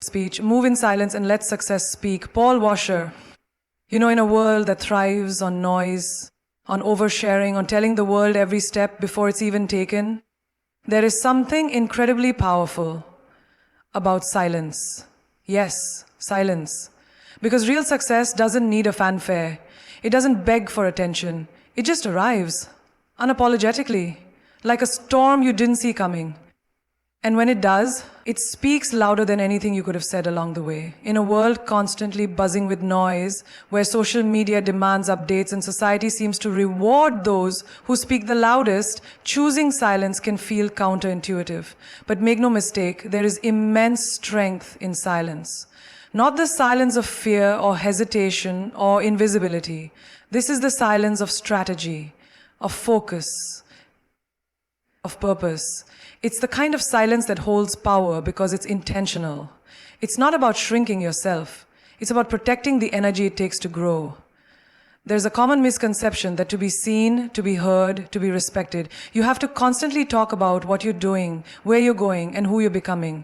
speech, move in silence and let success speak. Paul Washer. In a world that thrives on noise, on oversharing, on telling the world every step before it's even taken, there is something incredibly powerful about silence. Yes, silence. Because real success doesn't need a fanfare. It doesn't beg for attention. It just arrives, unapologetically, like a storm you didn't see coming. And when it does, it speaks louder than anything you could have said along the way. In a world constantly buzzing with noise, where social media demands updates and society seems to reward those who speak the loudest, choosing silence can feel counterintuitive. But make no mistake, there is immense strength in silence. Not the silence of fear or hesitation or invisibility. This is the silence of strategy, of focus, of purpose. It's the kind of silence that holds power because it's intentional. It's not about shrinking yourself. It's about protecting the energy it takes to grow. There's a common misconception that to be seen, to be heard, to be respected, you have to constantly talk about what you're doing, where you're going, and who you're becoming.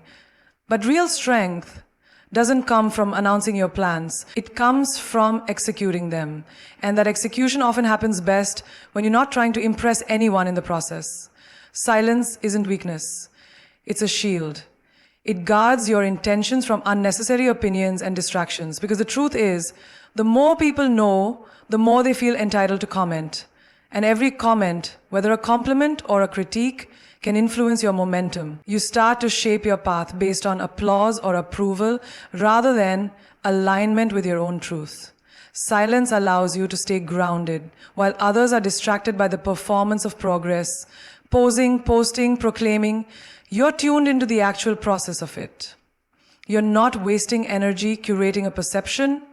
But real strength doesn't come from announcing your plans. It comes from executing them. And that execution often happens best when you're not trying to impress anyone in the process. Silence isn't weakness. It's a shield. It guards your intentions from unnecessary opinions and distractions. Because the truth is, the more people know, the more they feel entitled to comment. And every comment, whether a compliment or a critique, can influence your momentum. You start to shape your path based on applause or approval rather than alignment with your own truth. Silence allows you to stay grounded while others are distracted by the performance of progress, posing, posting, proclaiming. You're tuned into the actual process of it. You're not wasting energy curating a perception.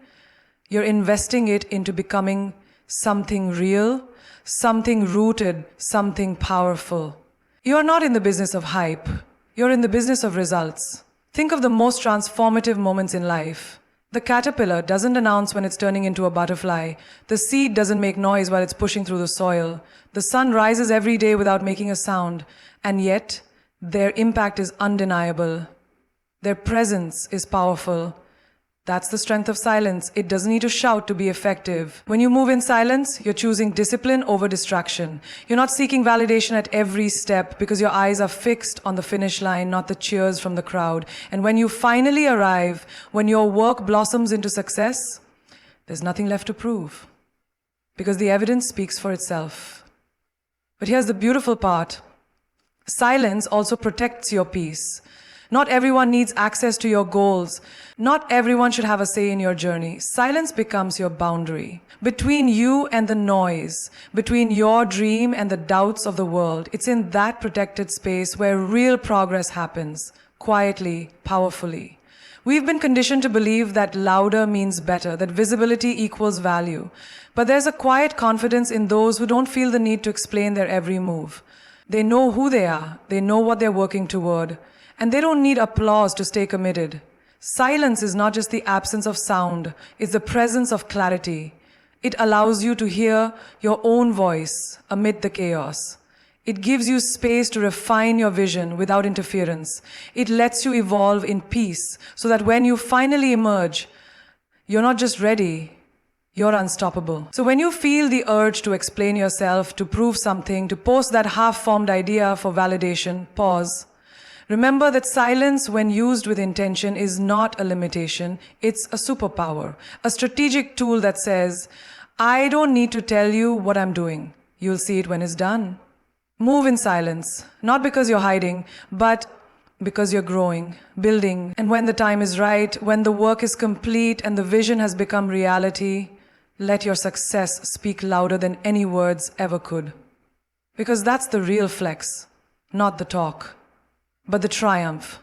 You're investing it into becoming something real, something rooted, something powerful. You're not in the business of hype. You're in the business of results. Think of the most transformative moments in life. The caterpillar doesn't announce when it's turning into a butterfly. The seed doesn't make noise while it's pushing through the soil. The sun rises every day without making a sound. And yet, their impact is undeniable. Their presence is powerful. That's the strength of silence. It doesn't need to shout to be effective. When you move in silence, you're choosing discipline over distraction. You're not seeking validation at every step because your eyes are fixed on the finish line, not the cheers from the crowd. And when you finally arrive, when your work blossoms into success, there's nothing left to prove because the evidence speaks for itself. But here's the beautiful part. Silence also protects your peace. Not everyone needs access to your goals. Not everyone should have a say in your journey. Silence becomes your boundary. Between you and the noise, between your dream and the doubts of the world, it's in that protected space where real progress happens, quietly, powerfully. We've been conditioned to believe that louder means better, that visibility equals value. But there's a quiet confidence in those who don't feel the need to explain their every move. They know who they are. They know what they're working toward. And they don't need applause to stay committed. Silence is not just the absence of sound, it's the presence of clarity. It allows you to hear your own voice amid the chaos. It gives you space to refine your vision without interference. It lets you evolve in peace so that when you finally emerge, you're not just ready, you're unstoppable. So when you feel the urge to explain yourself, to prove something, to post that half-formed idea for validation, pause. Remember that silence, when used with intention, is not a limitation. It's a superpower, a strategic tool that says, I don't need to tell you what I'm doing. You'll see it when it's done. Move in silence, not because you're hiding, but because you're growing, building. And when the time is right, when the work is complete and the vision has become reality, let your success speak louder than any words ever could. Because that's the real flex, not the talk, but the triumph.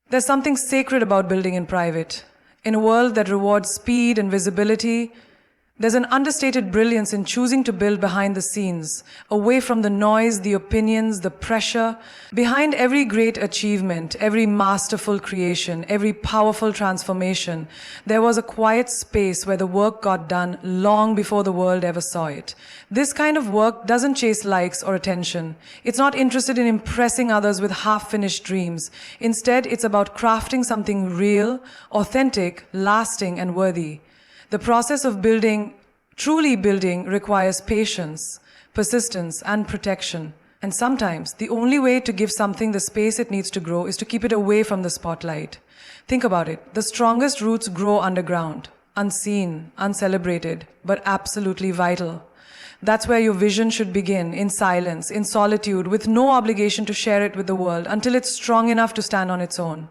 There's something sacred about building in private. In a world that rewards speed and visibility, There's an understated brilliance in choosing to build behind the scenes, away from the noise, the opinions, the pressure. Behind every great achievement, every masterful creation, every powerful transformation, there was a quiet space where the work got done long before the world ever saw it. This kind of work doesn't chase likes or attention. It's not interested in impressing others with half-finished dreams. Instead, it's about crafting something real, authentic, lasting, and worthy. The process of building, truly building, requires patience, persistence, and protection. And sometimes, the only way to give something the space it needs to grow is to keep it away from the spotlight. Think about it. The strongest roots grow underground, unseen, uncelebrated, but absolutely vital. That's where your vision should begin, in silence, in solitude, with no obligation to share it with the world until it's strong enough to stand on its own.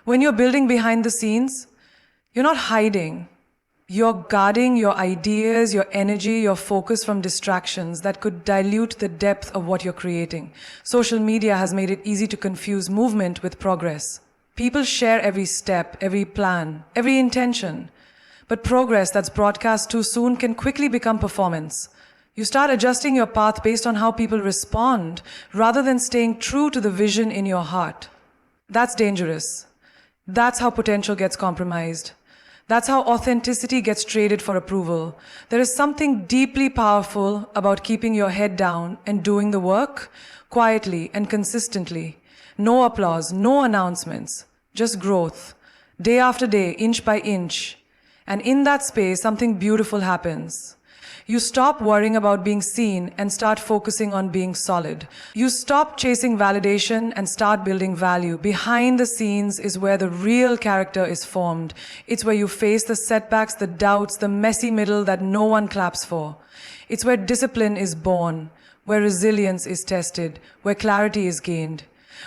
When you're building behind the scenes, you're not hiding. You're guarding your ideas, your energy, your focus from distractions that could dilute the depth of what you're creating. Social media has made it easy to confuse movement with progress. People share every step, every plan, every intention. But progress that's broadcast too soon can quickly become performance. You start adjusting your path based on how people respond, rather than staying true to the vision in your heart. That's dangerous. That's how potential gets compromised. That's how authenticity gets traded for approval. There is something deeply powerful about keeping your head down and doing the work quietly and consistently. No applause, no announcements, just growth. Day after day, inch by inch. And in that space, something beautiful happens. You stop worrying about being seen and start focusing on being solid. You stop chasing validation and start building value. Behind the scenes is where the real character is formed. It's where you face the setbacks, the doubts, the messy middle that no one claps for. It's where discipline is born, where resilience is tested, where clarity is gained.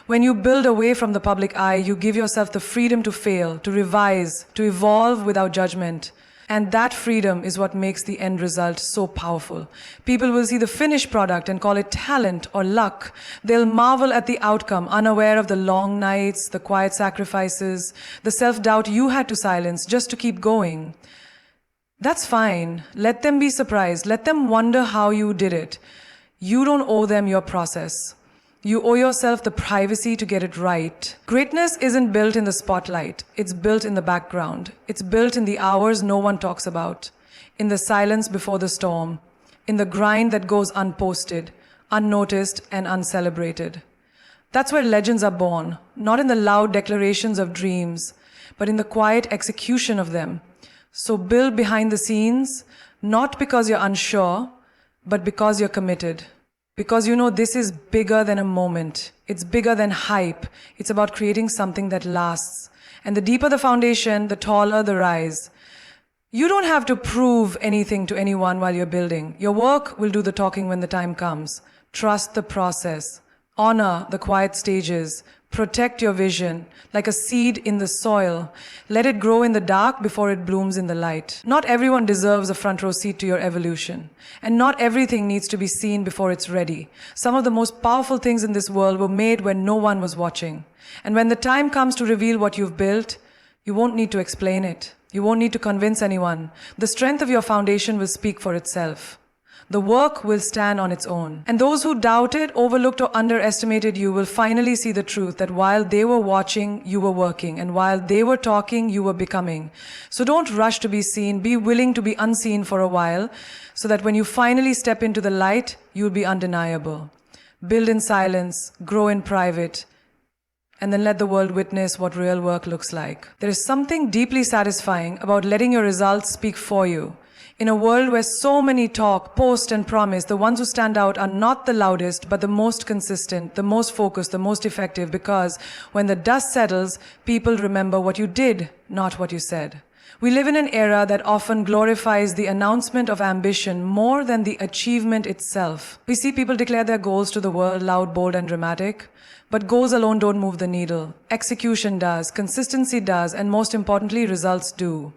When you build away from the public eye, you give yourself the freedom to fail, to revise, to evolve without judgment. And that freedom is what makes the end result so powerful. People will see the finished product and call it talent or luck. They'll marvel at the outcome, unaware of the long nights, the quiet sacrifices, the self-doubt you had to silence just to keep going. That's fine. Let them be surprised. Let them wonder how you did it. You don't owe them your process. You owe yourself the privacy to get it right. Greatness isn't built in the spotlight. It's built in the background. It's built in the hours no one talks about, in the silence before the storm, in the grind that goes unposted, unnoticed, and uncelebrated. That's where legends are born, not in the loud declarations of dreams, but in the quiet execution of them. So build behind the scenes, not because you're unsure, but because you're committed. Because you know this is bigger than a moment. It's bigger than hype. It's about creating something that lasts. And the deeper the foundation, the taller the rise. You don't have to prove anything to anyone while you're building. Your work will do the talking when the time comes. Trust the process. Honor the quiet stages. Protect your vision like a seed in the soil. Let it grow in the dark before it blooms in the light. Not everyone deserves a front row seat to your evolution. And not everything needs to be seen before it's ready. Some of the most powerful things in this world were made when no one was watching. And when the time comes to reveal what you've built, you won't need to explain it. You won't need to convince anyone. The strength of your foundation will speak for itself. The work will stand on its own. And those who doubted, overlooked, or underestimated you will finally see the truth that while they were watching, you were working. And while they were talking, you were becoming. So don't rush to be seen. Be willing to be unseen for a while so that when you finally step into the light, you'll be undeniable. Build in silence, grow in private, and then let the world witness what real work looks like. There is something deeply satisfying about letting your results speak for you. In a world where so many talk, post, and promise, the ones who stand out are not the loudest, but the most consistent, the most focused, the most effective, because when the dust settles, people remember what you did, not what you said. We live in an era that often glorifies the announcement of ambition more than the achievement itself. We see people declare their goals to the world, loud, bold, and dramatic. But goals alone don't move the needle. Execution does, consistency does, and most importantly, results do.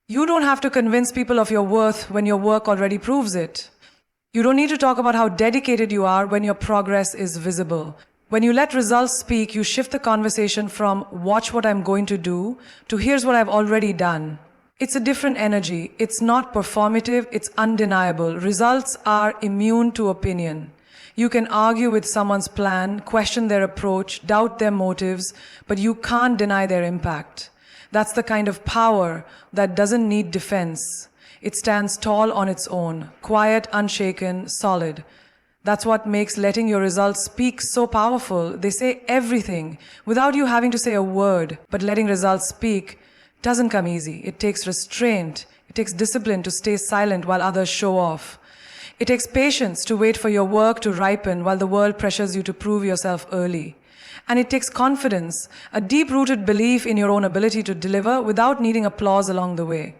You don't have to convince people of your worth when your work already proves it. You don't need to talk about how dedicated you are when your progress is visible. When you let results speak, you shift the conversation from "watch what I'm going to do" to "here's what I've already done." It's a different energy. It's not performative, it's undeniable. Results are immune to opinion. You can argue with someone's plan, question their approach, doubt their motives, but you can't deny their impact. That's the kind of power that doesn't need defense. It stands tall on its own, quiet, unshaken, solid. That's what makes letting your results speak so powerful. They say everything without you having to say a word. But letting results speak doesn't come easy. It takes restraint. It takes discipline to stay silent while others show off. It takes patience to wait for your work to ripen while the world pressures you to prove yourself early. And it takes confidence, a deep-rooted belief in your own ability to deliver without needing applause along the way.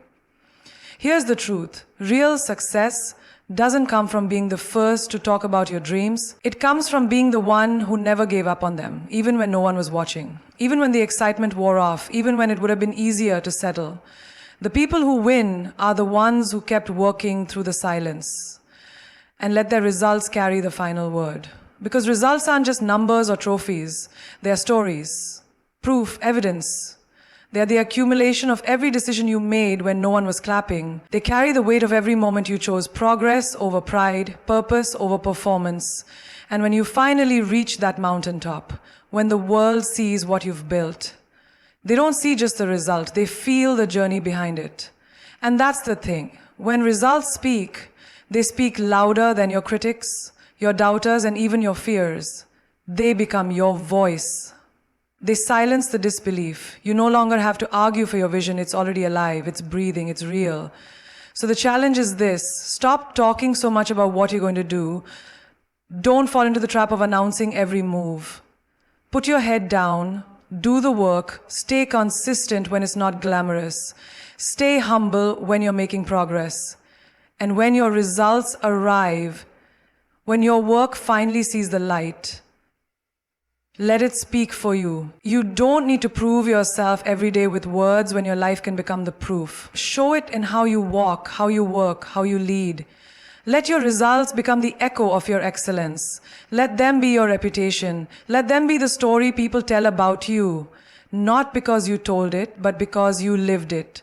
Here's the truth. Real success doesn't come from being the first to talk about your dreams. It comes from being the one who never gave up on them, even when no one was watching, even when the excitement wore off, even when it would have been easier to settle. The people who win are the ones who kept working through the silence and let their results carry the final word. Because results aren't just numbers or trophies. They are stories, proof, evidence. They are the accumulation of every decision you made when no one was clapping. They carry the weight of every moment you chose progress over pride, purpose over performance. And when you finally reach that mountaintop, when the world sees what you've built, they don't see just the result, they feel the journey behind it. And that's the thing. When results speak, they speak louder than your critics, your doubters, and even your fears. They become your voice. They silence the disbelief. You no longer have to argue for your vision. It's already alive, it's breathing, it's real. So the challenge is this. Stop talking so much about what you're going to do. Don't fall into the trap of announcing every move. Put your head down, do the work, stay consistent when it's not glamorous. Stay humble when you're making progress. And when your results arrive, when your work finally sees the light, let it speak for you. You don't need to prove yourself every day with words when your life can become the proof. Show it in how you walk, how you work, how you lead. Let your results become the echo of your excellence. Let them be your reputation. Let them be the story people tell about you. Not because you told it, but because you lived it.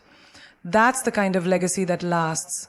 That's the kind of legacy that lasts.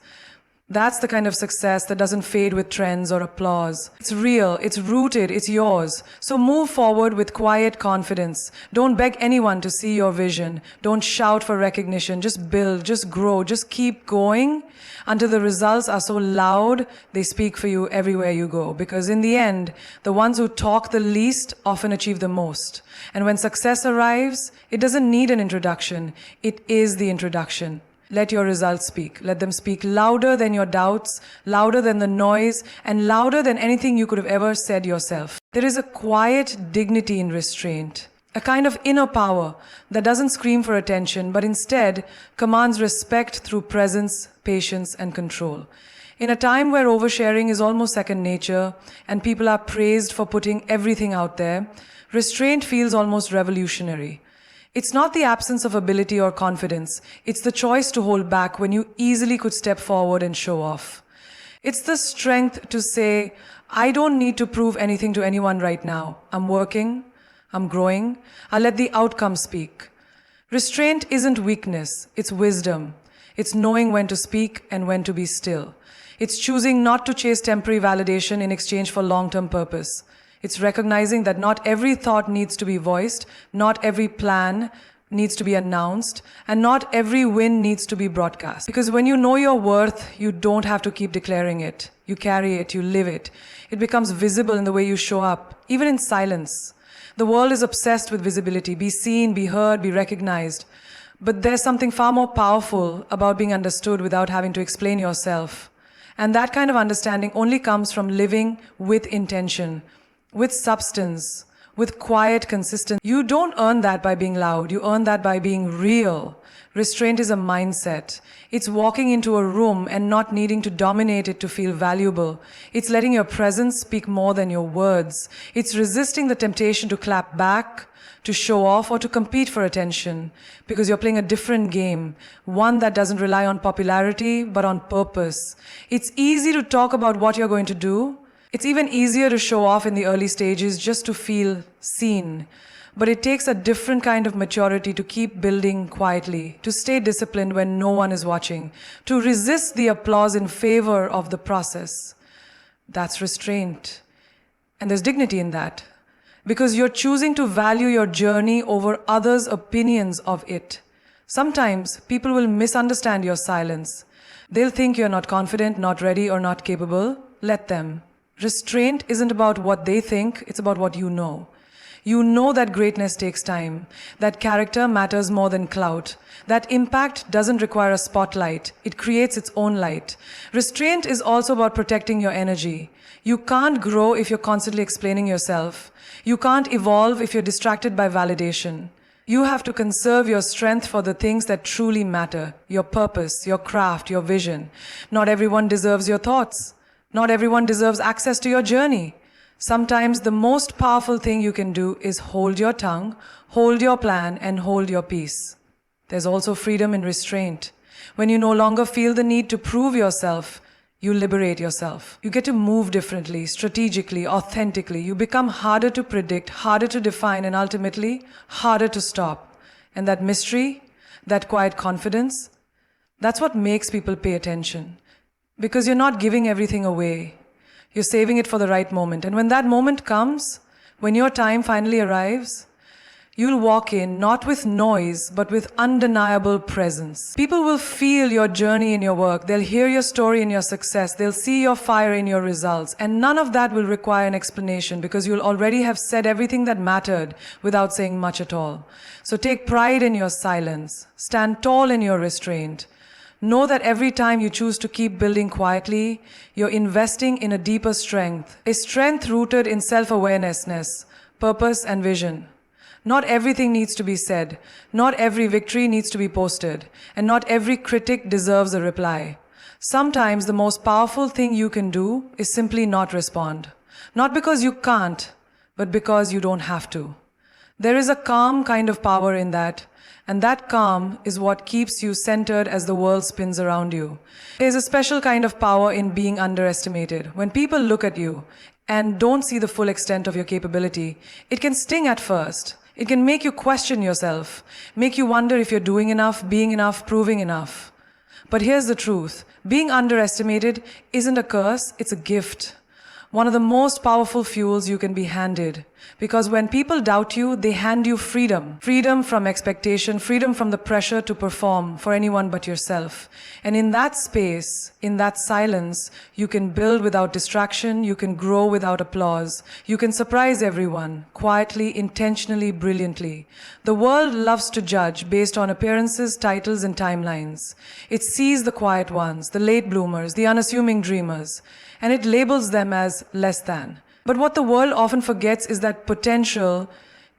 That's the kind of success that doesn't fade with trends or applause. It's real, it's rooted, it's yours. So move forward with quiet confidence. Don't beg anyone to see your vision. Don't shout for recognition. Just build, just grow, just keep going until the results are so loud they speak for you everywhere you go. Because in the end, the ones who talk the least often achieve the most. And when success arrives, it doesn't need an introduction. It is the introduction. Let your results speak. Let them speak louder than your doubts, louder than the noise, and louder than anything you could have ever said yourself. There is a quiet dignity in restraint, a kind of inner power that doesn't scream for attention, but instead commands respect through presence, patience, and control. In a time where oversharing is almost second nature and people are praised for putting everything out there, restraint feels almost revolutionary. It's not the absence of ability or confidence. It's the choice to hold back when you easily could step forward and show off. It's the strength to say, I don't need to prove anything to anyone right now. I'm working, I'm growing, I'll let the outcome speak. Restraint isn't weakness, it's wisdom. It's knowing when to speak and when to be still. It's choosing not to chase temporary validation in exchange for long-term purpose. It's recognizing that not every thought needs to be voiced, not every plan needs to be announced, and not every win needs to be broadcast. Because when you know your worth, you don't have to keep declaring it. You carry it, you live it. It becomes visible in the way you show up, even in silence. The world is obsessed with visibility. Be seen, be heard, be recognized. But there's something far more powerful about being understood without having to explain yourself. And that kind of understanding only comes from living with intention, with substance, with quiet consistency. You don't earn that by being loud. You earn that by being real. Restraint is a mindset. It's walking into a room and not needing to dominate it to feel valuable. It's letting your presence speak more than your words. It's resisting the temptation to clap back, to show off, or to compete for attention. Because you're playing a different game. One that doesn't rely on popularity, but on purpose. It's easy to talk about what you're going to do. It's even easier to show off in the early stages just to feel seen. But it takes a different kind of maturity to keep building quietly, to stay disciplined when no one is watching, to resist the applause in favor of the process. That's restraint. And there's dignity in that. Because you're choosing to value your journey over others' opinions of it. Sometimes people will misunderstand your silence. They'll think you're not confident, not ready, or not capable. Let them. Restraint isn't about what they think, it's about what you know. You know that greatness takes time, that character matters more than clout, that impact doesn't require a spotlight, it creates its own light. Restraint is also about protecting your energy. You can't grow if you're constantly explaining yourself. You can't evolve if you're distracted by validation. You have to conserve your strength for the things that truly matter, your purpose, your craft, your vision. Not everyone deserves your thoughts. Not everyone deserves access to your journey. Sometimes the most powerful thing you can do is hold your tongue, hold your plan, and hold your peace. There's also freedom in restraint. When you no longer feel the need to prove yourself, you liberate yourself. You get to move differently, strategically, authentically. You become harder to predict, harder to define, and ultimately, harder to stop. And that mystery, that quiet confidence, that's what makes people pay attention. Because you're not giving everything away. You're saving it for the right moment. And when that moment comes, when your time finally arrives, you'll walk in not with noise, but with undeniable presence. People will feel your journey in your work. They'll hear your story in your success. They'll see your fire in your results. And none of that will require an explanation because you'll already have said everything that mattered without saying much at all. So take pride in your silence. Stand tall in your restraint. Know that every time you choose to keep building quietly, you're investing in a deeper strength, a strength rooted in self-awareness, purpose, and vision. Not everything needs to be said, not every victory needs to be posted, and not every critic deserves a reply. Sometimes the most powerful thing you can do is simply not respond. Not because you can't, but because you don't have to. There is a calm kind of power in that. And that calm is what keeps you centered as the world spins around you. There's a special kind of power in being underestimated. When people look at you and don't see the full extent of your capability, it can sting at first. It can make you question yourself, make you wonder if you're doing enough, being enough, proving enough. But here's the truth. Being underestimated isn't a curse, it's a gift. One of the most powerful fuels you can be handed. Because when people doubt you, they hand you freedom. Freedom from expectation, freedom from the pressure to perform for anyone but yourself. And in that space, in that silence, you can build without distraction, you can grow without applause, you can surprise everyone, quietly, intentionally, brilliantly. The world loves to judge based on appearances, titles, and timelines. It sees the quiet ones, the late bloomers, the unassuming dreamers, and it labels them as less than. But what the world often forgets is that potential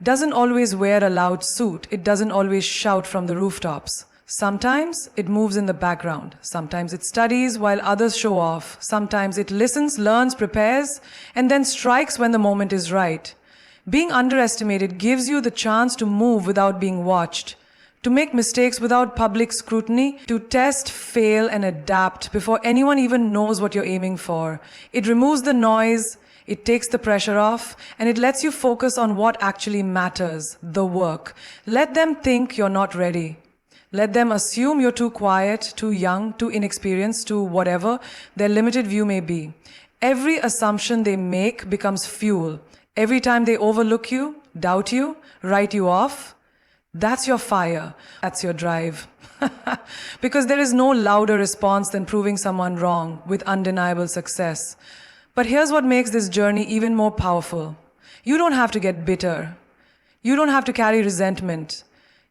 doesn't always wear a loud suit. It doesn't always shout from the rooftops. Sometimes it moves in the background. Sometimes it studies while others show off. Sometimes it listens, learns, prepares, and then strikes when the moment is right. Being underestimated gives you the chance to move without being watched, to make mistakes without public scrutiny, to test, fail, and adapt before anyone even knows what you're aiming for. It removes the noise, it takes the pressure off, and it lets you focus on what actually matters, the work. Let them think you're not ready. Let them assume you're too quiet, too young, too inexperienced, too whatever their limited view may be. Every assumption they make becomes fuel. Every time they overlook you, doubt you, write you off, that's your fire. That's your drive. Because there is no louder response than proving someone wrong with undeniable success. But here's what makes this journey even more powerful. You don't have to get bitter. You don't have to carry resentment.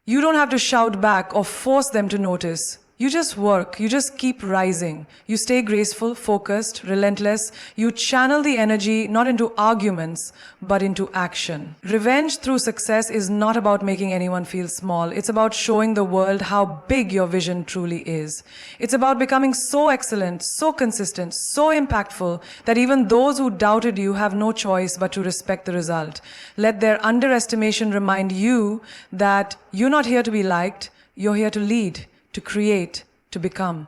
You don't have to shout back or force them to notice. You just work. You just keep rising. You stay graceful, focused, relentless. You channel the energy not into arguments, but into action. Revenge through success is not about making anyone feel small. It's about showing the world how big your vision truly is. It's about becoming so excellent, so consistent, so impactful that even those who doubted you have no choice but to respect the result. Let their underestimation remind you that you're not here to be liked, you're here to lead, to create, to become.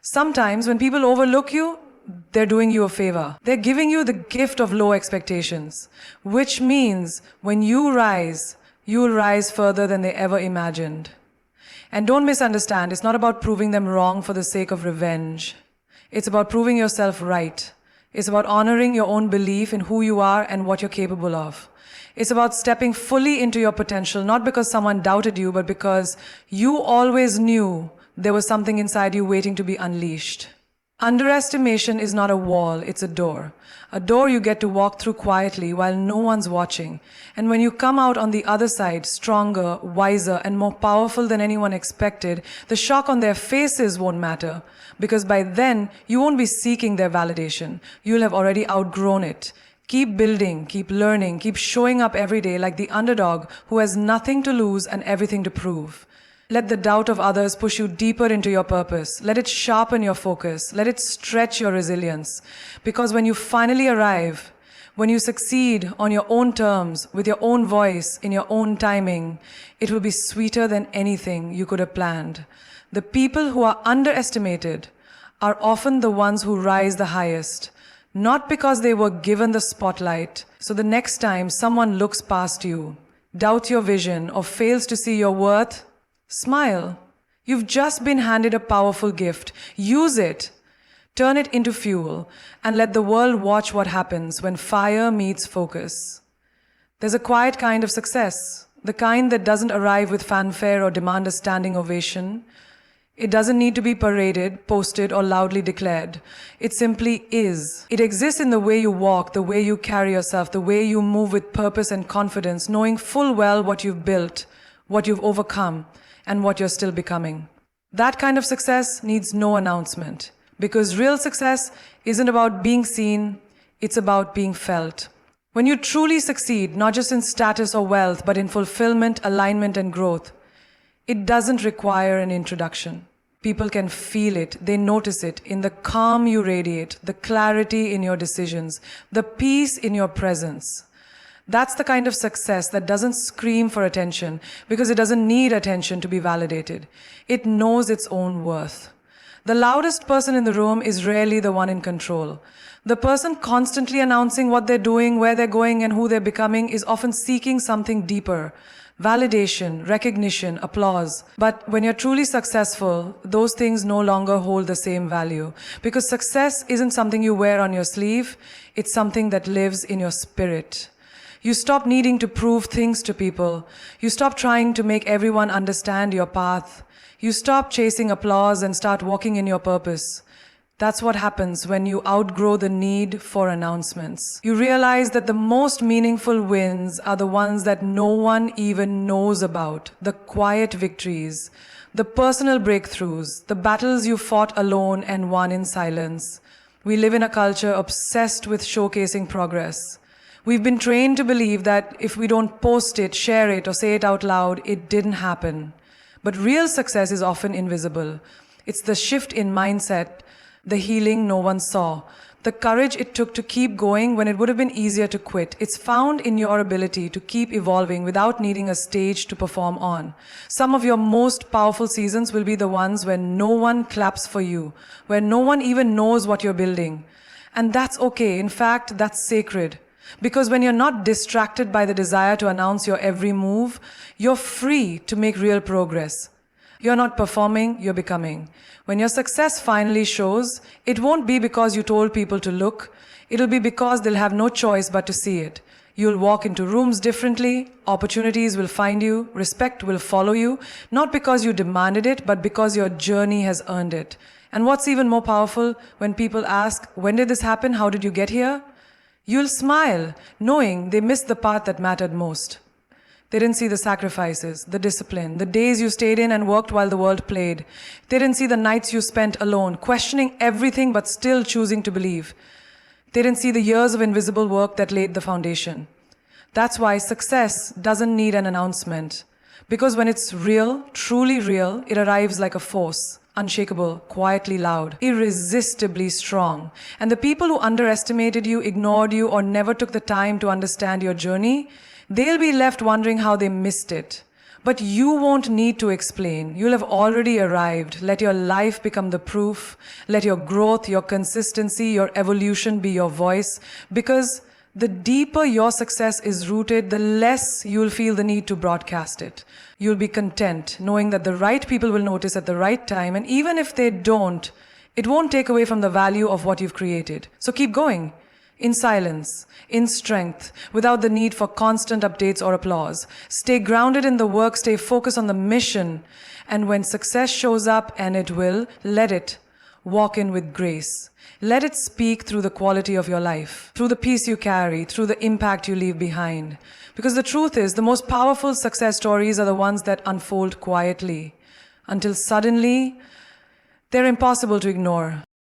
Sometimes when people overlook you, they're doing you a favor. They're giving you the gift of low expectations, which means when you rise, you will rise further than they ever imagined. And don't misunderstand, it's not about proving them wrong for the sake of revenge. It's about proving yourself right. It's about honoring your own belief in who you are and what you're capable of. It's about stepping fully into your potential, not because someone doubted you, but because you always knew there was something inside you waiting to be unleashed. Underestimation is not a wall, it's a door. A door you get to walk through quietly while no one's watching. And when you come out on the other side, stronger, wiser, and more powerful than anyone expected, the shock on their faces won't matter. Because by then, you won't be seeking their validation. You'll have already outgrown it. Keep building, keep learning, keep showing up every day like the underdog who has nothing to lose and everything to prove. Let the doubt of others push you deeper into your purpose. Let it sharpen your focus. Let it stretch your resilience. Because when you finally arrive, when you succeed on your own terms, with your own voice, in your own timing, it will be sweeter than anything you could have planned. The people who are underestimated are often the ones who rise the highest, not because they were given the spotlight. So the next time someone looks past you, doubts your vision, or fails to see your worth, smile. You've just been handed a powerful gift. Use it. Turn it into fuel and let the world watch what happens when fire meets focus. There's a quiet kind of success, the kind that doesn't arrive with fanfare or demand a standing ovation. It doesn't need to be paraded, posted, or loudly declared. It simply is. It exists in the way you walk, the way you carry yourself, the way you move with purpose and confidence, knowing full well what you've built, what you've overcome, and what you're still becoming. That kind of success needs no announcement, because real success isn't about being seen, it's about being felt. When you truly succeed, not just in status or wealth, but in fulfillment, alignment, and growth, it doesn't require an introduction. People can feel it, they notice it in the calm you radiate, the clarity in your decisions, the peace in your presence. That's the kind of success that doesn't scream for attention because it doesn't need attention to be validated. It knows its own worth. The loudest person in the room is rarely the one in control. The person constantly announcing what they're doing, where they're going, and who they're becoming is often seeking something deeper. Validation, recognition, applause. But when you're truly successful, those things no longer hold the same value. Because success isn't something you wear on your sleeve, it's something that lives in your spirit. You stop needing to prove things to people. You stop trying to make everyone understand your path. You stop chasing applause and start walking in your purpose. That's what happens when you outgrow the need for announcements. You realize that the most meaningful wins are the ones that no one even knows about. The quiet victories, the personal breakthroughs, the battles you fought alone and won in silence. We live in a culture obsessed with showcasing progress. We've been trained to believe that if we don't post it, share it, or say it out loud, it didn't happen. But real success is often invisible. It's the shift in mindset, the healing no one saw, the courage it took to keep going when it would have been easier to quit. It's found in your ability to keep evolving without needing a stage to perform on. Some of your most powerful seasons will be the ones where no one claps for you, where no one even knows what you're building. And that's okay. In fact, that's sacred. Because when you're not distracted by the desire to announce your every move, you're free to make real progress. You're not performing, you're becoming. When your success finally shows, it won't be because you told people to look. It'll be because they'll have no choice but to see it. You'll walk into rooms differently, opportunities will find you, respect will follow you, not because you demanded it, but because your journey has earned it. And what's even more powerful, when people ask, when did this happen? How did you get here? You'll smile, knowing they missed the part that mattered most. They didn't see the sacrifices, the discipline, the days you stayed in and worked while the world played. They didn't see the nights you spent alone, questioning everything but still choosing to believe. They didn't see the years of invisible work that laid the foundation. That's why success doesn't need an announcement. Because when it's real, truly real, it arrives like a force. Unshakable, quietly loud, irresistibly strong. And the people who underestimated you, ignored you, or never took the time to understand your journey, they'll be left wondering how they missed it. But you won't need to explain. You'll have already arrived. Let your life become the proof. Let your growth, your consistency, your evolution be your voice. Because the deeper your success is rooted, the less you'll feel the need to broadcast it. You'll be content knowing that the right people will notice at the right time, and even if they don't, it won't take away from the value of what you've created. So keep going. In silence, in strength, without the need for constant updates or applause. Stay grounded in the work, stay focused on the mission, and when success shows up, and it will, let it walk in with grace. Let it speak through the quality of your life, through the peace you carry, through the impact you leave behind. Because the truth is, the most powerful success stories are the ones that unfold quietly, until suddenly they're impossible to ignore.